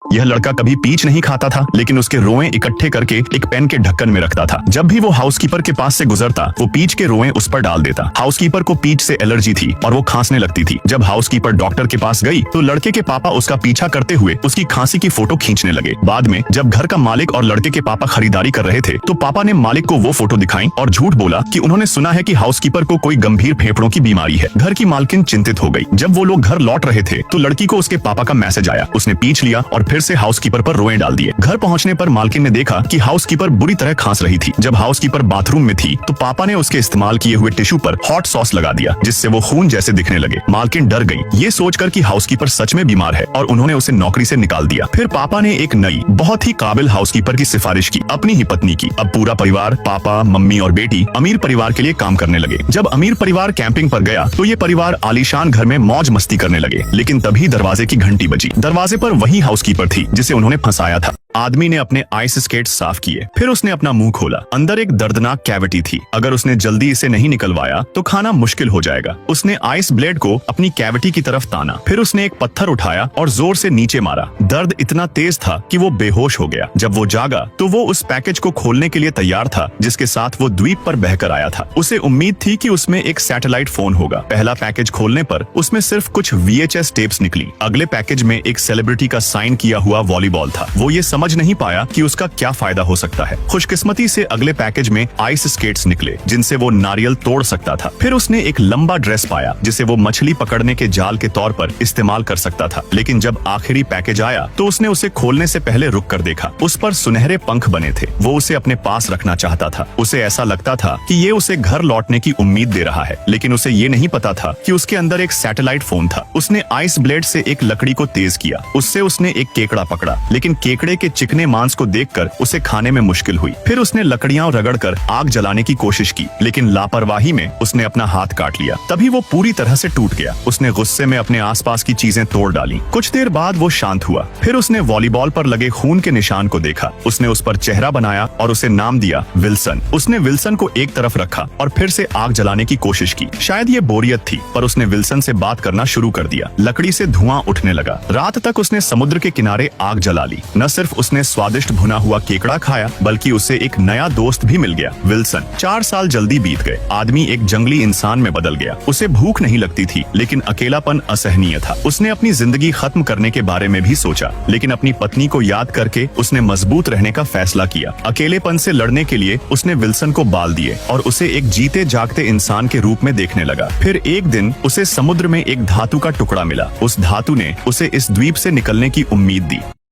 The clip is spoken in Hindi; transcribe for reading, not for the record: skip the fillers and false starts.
यह लड़का कभी पीच नहीं खाता था, लेकिन उसके रोएं इकट्ठे करके एक पेन के ढक्कन में रखता था। जब भी वो हाउसकीपर के पास से गुजरता, वो पीच के रोएं उस पर डाल देता। हाउसकीपर को पीच से एलर्जी थी और वो खांसने लगती थी। जब हाउसकीपर डॉक्टर के पास गई तो लड़के के पापा उसका पीछा करते हुए उसकी खांसी की फोटो खींचने लगे। बाद में जब घर का मालिक और लड़के के पापा खरीदारी कर रहे थे तो पापा ने मालिक को वो फोटो दिखाई और झूठ बोला कि उन्होंने सुना है कि हाउसकीपर को कोई गंभीर फेफड़ों की बीमारी है। घर की मालकिन चिंतित हो गई। जब वो लोग घर लौट रहे थे तो लड़की को उसके पापा का मैसेज आया। उसने पीच लिया और फिर से हाउसकीपर पर रोएं डाल दिए। घर पहुंचने पर मालकिन ने देखा कि हाउसकीपर बुरी तरह खांस रही थी। जब हाउसकीपर बाथरूम में थी तो पापा ने उसके इस्तेमाल किए हुए टिश्यू पर हॉट सॉस लगा दिया, जिससे वो खून जैसे दिखने लगे। मालकिन डर गई, ये सोचकर कि हाउसकीपर सच में बीमार है, और उन्होंने उसे नौकरी से निकाल दिया। फिर पापा ने एक नई बहुत ही काबिल हाउसकीपर की सिफारिश की, अपनी ही पत्नी की। अब पूरा परिवार, पापा, मम्मी और बेटी, अमीर परिवार के लिए काम करने लगे। जब अमीर परिवार कैंपिंग पर गया तो ये परिवार आलीशान घर में मौज मस्ती करने लगे। लेकिन तभी दरवाजे की घंटी बजी। दरवाजे पर वही हाउसकीपर थी जिसे उन्होंने फंसाया था। आदमी ने अपने आइस स्केट्स साफ किए, फिर उसने अपना मुंह खोला। अंदर एक दर्दनाक कैविटी थी। अगर उसने जल्दी इसे नहीं निकलवाया तो खाना मुश्किल हो जाएगा। उसने आइस ब्लेड को अपनी कैविटी की तरफ ताना, फिर उसने एक पत्थर उठाया और जोर से नीचे मारा। दर्द इतना तेज था कि वो बेहोश हो गया। जब वो जागा तो वो उस पैकेज को खोलने के लिए तैयार था जिसके साथ वो द्वीप पर बहकर आया था। उसे उम्मीद थी कि उसमें एक सैटेलाइट फोन होगा। पहला पैकेज खोलने पर उसमें सिर्फ कुछ VHS टेप्स निकली। अगले पैकेज में एक सेलिब्रिटी का साइन किया हुआ वॉलीबॉल था। वो ये समझ नहीं पाया कि उसका क्या फायदा हो सकता है। खुशकिस्मती से अगले पैकेज में आइस स्केट्स निकले जिनसे वो नारियल तोड़ सकता था। फिर उसने एक लंबा ड्रेस पाया जिसे वो मछली पकड़ने के जाल के तौर पर इस्तेमाल कर सकता था। लेकिन जब आखिरी पैकेज आया तो उसने उसे खोलने से पहले रुक कर देखा। उस पर सुनहरे पंख बने थे। वो उसे अपने पास रखना चाहता था। उसे ऐसा लगता था कि ये उसे घर लौटने की उम्मीद दे रहा है, लेकिन उसे ये नहीं पता था कि उसके अंदर एक सैटेलाइट फोन था। उसने आइस ब्लेड से एक लकड़ी को तेज किया। उससे उसने एक केकड़ा पकड़ा, लेकिन केकड़े के चिकने मांस को देखकर उसे खाने में मुश्किल हुई। फिर उसने लकड़ियां रगड़कर आग जलाने की कोशिश की, लेकिन लापरवाही में उसने अपना हाथ काट लिया। तभी वो पूरी तरह से टूट गया। उसने गुस्से में अपने आसपास की चीजें तोड़ डाली। कुछ देर बाद वो शांत हुआ। फिर उसने वॉलीबॉल पर लगे खून के निशान को देखा। उसने उस पर चेहरा बनाया और उसे नाम दिया विल्सन। उसने विल्सन को एक तरफ रखा और फिर से आग जलाने की कोशिश की। शायद ये बोरियत थी, पर उसने विल्सन से बात करना शुरू कर दिया। लकड़ी से धुआं उठने लगा। रात तक उसने समुद्र के किनारे आग जला ली। न सिर्फ उसने स्वादिष्ट भुना हुआ केकड़ा खाया, बल्कि उसे एक नया दोस्त भी मिल गया, विल्सन। 4 साल जल्दी बीत गए। आदमी एक जंगली इंसान में बदल गया। उसे भूख नहीं लगती थी, लेकिन अकेलापन असहनीय था। उसने अपनी जिंदगी खत्म करने के बारे में भी सोचा, लेकिन अपनी पत्नी को याद करके उसने मजबूत रहने का फैसला किया। अकेलेपन से लड़ने के लिए उसने विल्सन को बाल दिए और उसे एक जीते जागते इंसान के रूप में देखने लगा। फिर एक दिन उसे समुद्र में एक धातु का टुकड़ा मिला। उस धातु ने उसे इस द्वीप से निकलने की उम्मीद दी।